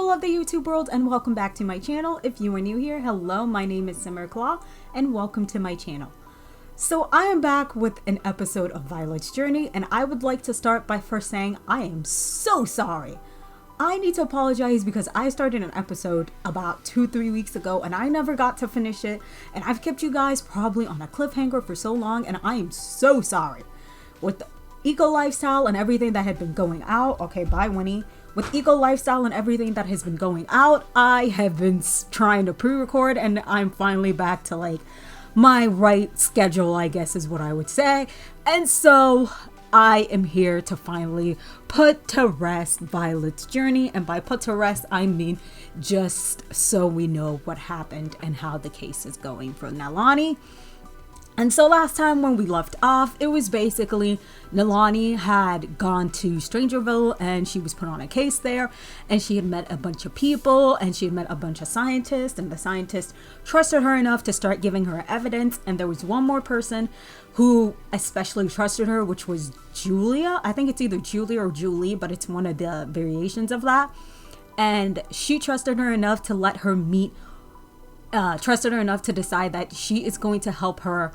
people of the YouTube world, and welcome back to my channel. If you are new here, hello, my name is SimmerClaw and welcome to my channel. So I am back with an episode of Violet's Journey, and I would like to start by first saying I am so sorry. I need to apologize because I started an episode about 2-3 weeks ago and I never got to finish it, and I've kept you guys probably on a cliffhanger for so long, and I am so sorry. With the eco lifestyle and everything that had been going out, okay, bye Winnie. With eco lifestyle and everything that has been going out, I have been trying to pre-record, and I'm finally back to like my right schedule, I guess is what I would say. And so I am here to finally put to rest Violet's Journey, and by put to rest I mean just so we know what happened and how the case is going for Nalani. And so last time when we left off, it was basically Nalani had gone to Strangerville and she was put on a case there, and she had met a bunch of people and she had met a bunch of scientists, and the scientists trusted her enough to start giving her evidence. And there was one more person who especially trusted her, which was Julia. I think it's either Julia or Julie, but it's one of the variations of that. And she trusted her enough to let her meet, trusted her enough to decide that she is going to help her.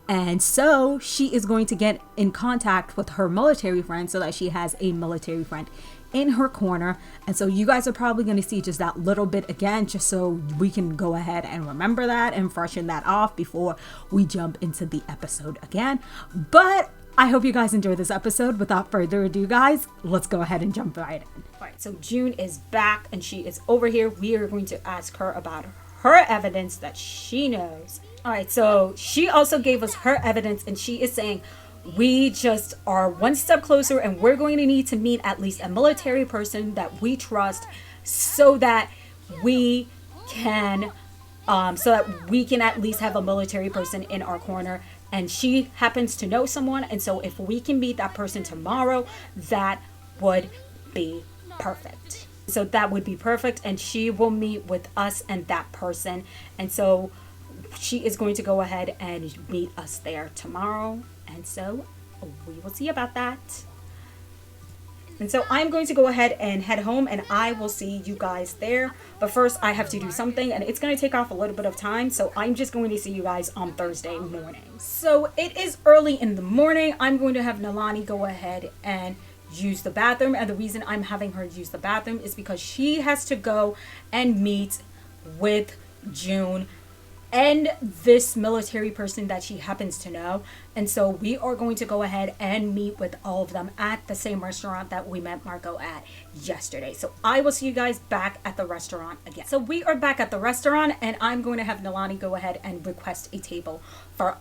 And so she is going to get in contact with her military friend so that she has a military friend in her corner. And so you guys are probably going to see just that little bit again, just so we can go ahead and remember that and freshen that off before we jump into the episode again. But I hope you guys enjoy this episode. Without further ado, guys, let's go ahead and jump right in. All right, so June is back and she is over here. We are going to ask her about her evidence that she knows. All right, so she also gave us her evidence, and she is saying we just are one step closer, and we're going to need to meet at least a military person that we trust so that we can at least have a military person in our corner. And she happens to know someone, and so if we can meet that person tomorrow, that would be perfect. So that would be perfect, and she will meet with us and that person. And so she is going to go ahead and meet us there tomorrow, and so we will see about that. And so I'm going to go ahead and head home, and I will see you guys there. But first I have to do something, and it's going to take off a little bit of time, so I'm just going to see you guys on Thursday morning. So it is early in the morning. I'm going to have Nalani go ahead and use the bathroom, and the reason I'm having her use the bathroom is because she has to go and meet with June and this military person that she happens to know. And so we are going to go ahead and meet with all of them at the same restaurant that we met Marco at yesterday. So I will see you guys back at the restaurant again. So we are back at the restaurant, and I'm going to have Nalani go ahead and request a table for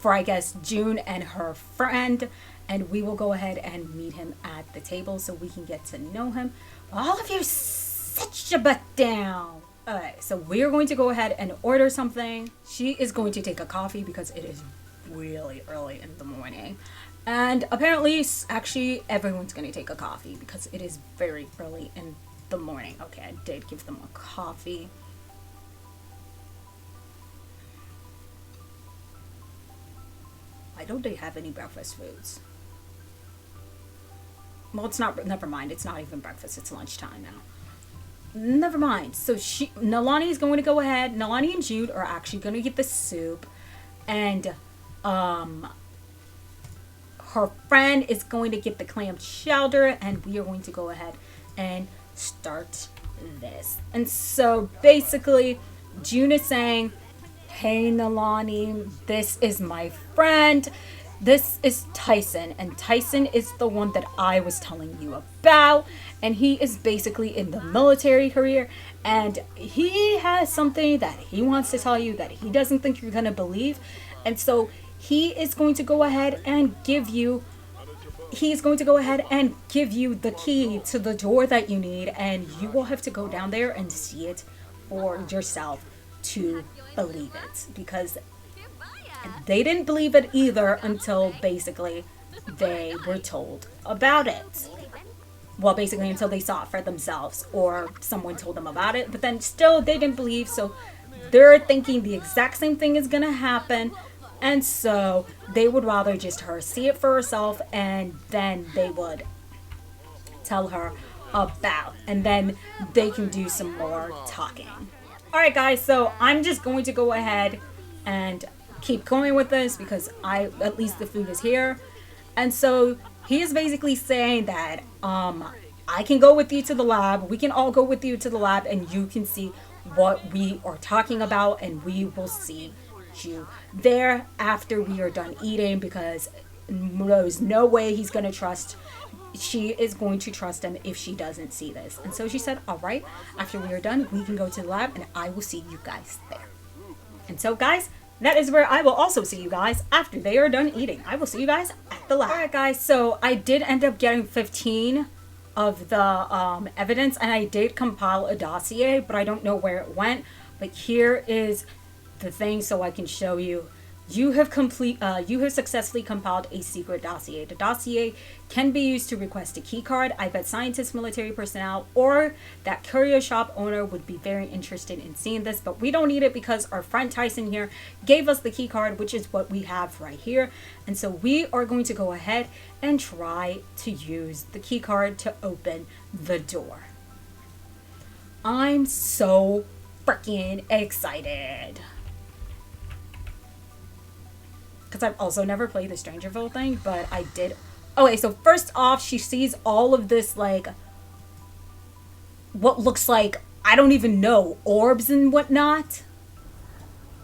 I guess June and her friend, and we will go ahead and meet him at the table so we can get to know him. All of you sit your butt down. Alright, so we're going to go ahead and order something. She is going to take a coffee because it is really early in the morning. And apparently, actually, everyone's going to take a coffee because it is very early in the morning. Okay, I did give them a coffee. Why don't they have any breakfast foods? Well, it's not, never mind. It's not even breakfast. It's lunchtime now. Never mind. So Nalani is going to go ahead. Nalani and Jude are actually going to get the soup, and her friend is going to get the clam chowder, and we are going to go ahead and start this. And so basically, June is saying, "Hey Nalani, this is my friend. This is Tyson, and Tyson is the one that I was telling you about, and he is basically in the military career, and he has something that he wants to tell you that he doesn't think you're going to believe, and so he is going to go ahead and give you the key to the door that you need, and you will have to go down there and see it for yourself to believe it, because they didn't believe it either until basically they were told about it. Well, basically until they saw it for themselves or someone told them about it, but then still they didn't believe, so they're thinking the exact same thing is gonna happen, and so they would rather just her see it for herself, and then they would tell her about, and then they can do some more talking. Alright guys, so I'm just going to go ahead and keep going with this because at least the food is here. And so he is basically saying that I can go with you to the lab, we can all go with you to the lab, and you can see what we are talking about, and we will see you there after we are done eating, because there's no way he's going to trust, she is going to trust him if she doesn't see this. And so she said, all right, after we are done, we can go to the lab and I will see you guys there. And so guys, that is where I will also see you guys after they are done eating. I will see you guys at the lab. Alright guys, so I did end up getting 15 of the evidence, and I did compile a dossier, but I don't know where it went. But here is the thing, so I can show you. You have successfully compiled a secret dossier. The dossier can be used to request a key card. I bet scientists, military personnel, or that curio shop owner would be very interested in seeing this, but we don't need it because our friend Tyson here gave us the key card, which is what we have right here. And so we are going to go ahead and try to use the key card to open the door. I'm so freaking excited, because I've also never played the Strangerville thing, but I did. Okay, so first off, she sees all of this, like, what looks like, I don't even know, orbs and whatnot.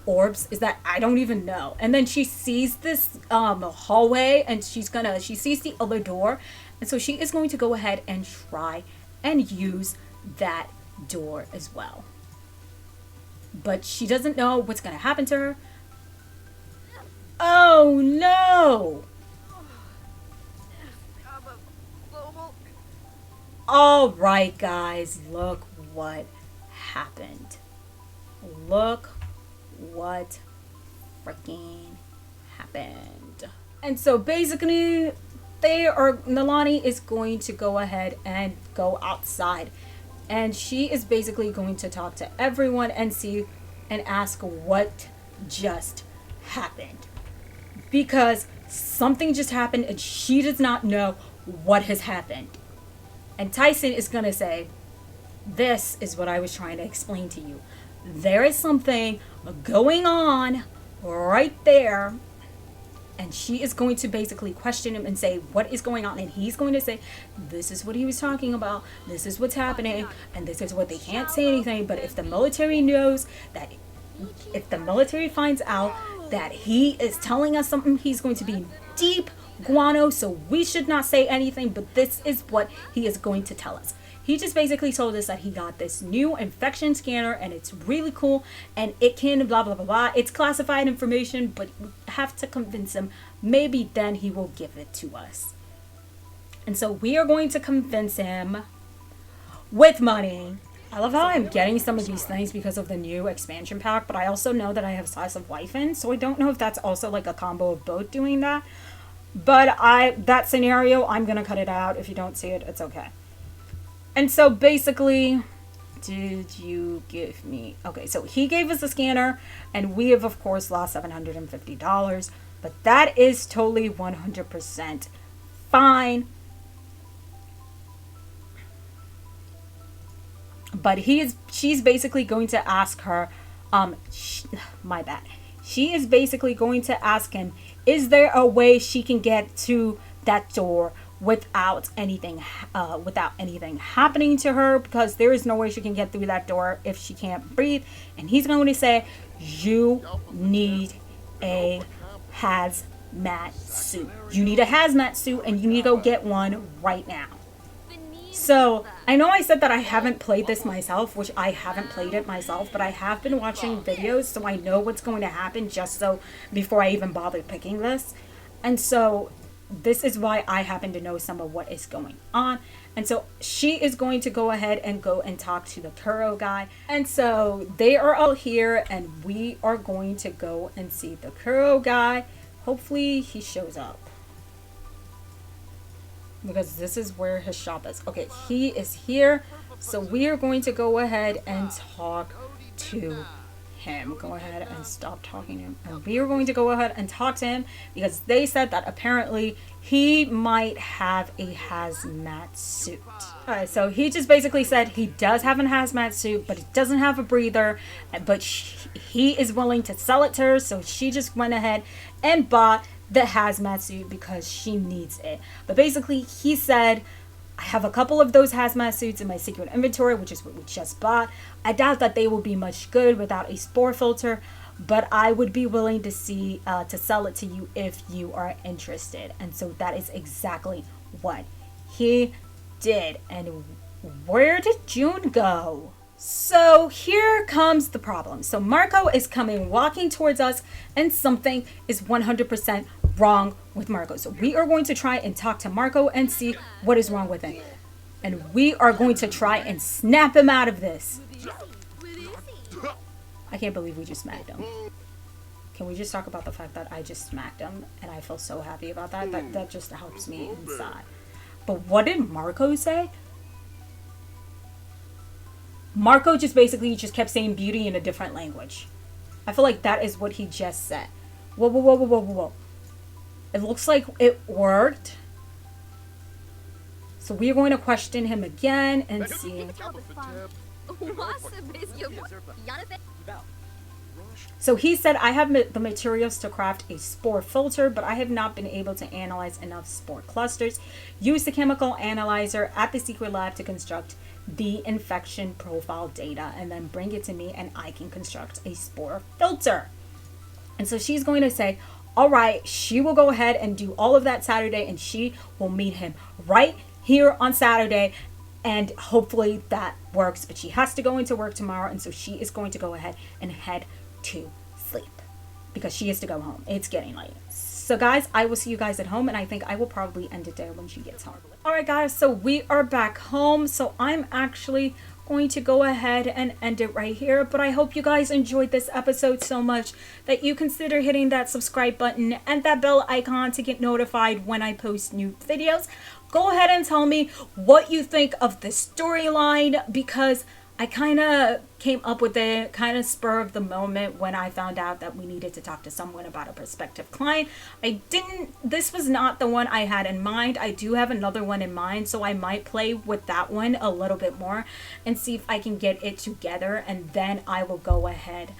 Orbs? Is that? I don't even know. And then she sees this hallway, and she sees the other door, and so she is going to go ahead and try and use that door as well. But she doesn't know what's going to happen to her. Oh no! Alright guys, look what happened. Look what freaking happened. And so basically, Nalani is going to go ahead and go outside. And she is basically going to talk to everyone and ask what just happened. Because something just happened and she does not know what has happened. And Tyson is going to say, this is what I was trying to explain to you. There is something going on right there. And she is going to basically question him and say, what is going on? And he's going to say, this is what he was talking about. This is what's happening. And this is what they can't say anything. But if the military knows that, if the military finds out that he is telling us something, he's going to be deep guano, so we should not say anything, but this is what he is going to tell us. He just basically told us that he got this new infection scanner and it's really cool and it can blah blah blah blah. It's classified information, but we have to convince him. Maybe then he will give it to us. And so we are going to convince him with money. I love how I'm getting some of these things because of the new expansion pack, but I also know that I have Slice of Life in, so I don't know if that's also like a combo of both doing that. But that scenario, I'm going to cut it out. If you don't see it, it's okay. And so basically, did you give me... Okay, so he gave us a scanner, and we have, of course, lost $750. But that is totally 100% fine. But she's basically going to ask her, my bad. She is basically going to ask him, is there a way she can get to that door without anything happening to her? Because there is no way she can get through that door if she can't breathe. And he's going to say, you need a hazmat suit. You need a hazmat suit, and you need to go get one right now. So, I know I said that I haven't played this myself, which I haven't played it myself, but I have been watching videos, so I know what's going to happen just so before I even bother picking this. And so, this is why I happen to know some of what is going on. And so, she is going to go ahead and go and talk to the Kuro guy. And so, they are all here, and we are going to go and see the Kuro guy. Hopefully, he shows up, because this is where his shop is. Okay, he is here. So we are going to go ahead and talk to him. Go ahead and stop talking to him. And we are going to go ahead and talk to him because they said that apparently he might have a hazmat suit. Alright, so he just basically said he does have a hazmat suit, but it doesn't have a breather, but he is willing to sell it to her, so she just went ahead and bought the hazmat suit because she needs it. But basically, he said, I have a couple of those hazmat suits in my secret inventory, which is what we just bought. I doubt that they will be much good without a spore filter, but I would be willing to sell it to you if you are interested. And so that is exactly what he did. And where did June go? So here comes the problem. So Marco is walking towards us, and something is 100% wrong with Marco. So we are going to try and talk to Marco and see what is wrong with him. And we are going to try and snap him out of this. I can't believe we just smacked him. Can we just talk about the fact that I just smacked him and I feel so happy about that? That just helps me inside. But what did Marco say? Marco just kept saying beauty in a different language. I feel like that is what he just said. Whoa, whoa, whoa, whoa, whoa, whoa. It looks like it worked. So we're going to question him again and see. So he said, I have the materials to craft a spore filter, but I have not been able to analyze enough spore clusters. Use the chemical analyzer at the secret lab to construct the infection profile data and then bring it to me and I can construct a spore filter. And so she's going to say, all right, she will go ahead and do all of that Saturday and she will meet him right here on Saturday. And hopefully that works, but she has to go into work tomorrow. And so she is going to go ahead and head to sleep because she has to go home. It's getting late. So guys, I will see you guys at home, and I think I will probably end it there when she gets home. All right guys, so we are back home. So I'm actually going to go ahead and end it right here, but I hope you guys enjoyed this episode so much that you consider hitting that subscribe button and that bell icon to get notified when I post new videos. Go ahead and tell me what you think of the storyline, because I kind of came up with it kind of spur of the moment when I found out that we needed to talk to someone about a prospective client. This was not the one I had in mind. I do have another one in mind, so I might play with that one a little bit more and see if I can get it together, and then I will go ahead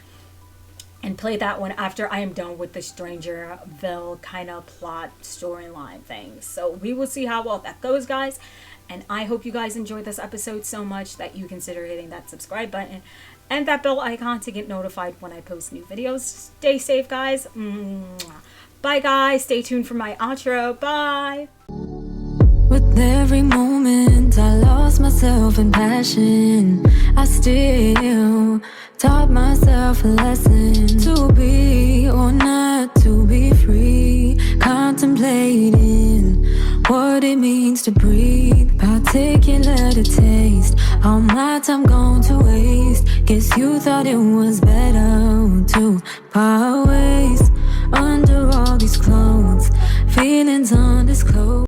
and play that one after I am done with the Strangerville kind of plot storyline thing. So we will see how well that goes, guys. And I hope you guys enjoyed this episode so much that you consider hitting that subscribe button and that bell icon to get notified when I post new videos. Stay safe, guys. Bye, guys. Stay tuned for my outro. Bye. With every moment I lost myself in passion, I still taught myself a lesson to be or not to be free, contemplating what it means to breathe, particular to taste. All my time gone to waste. Guess you thought it was better to part ways under all these clothes, feelings undisclosed.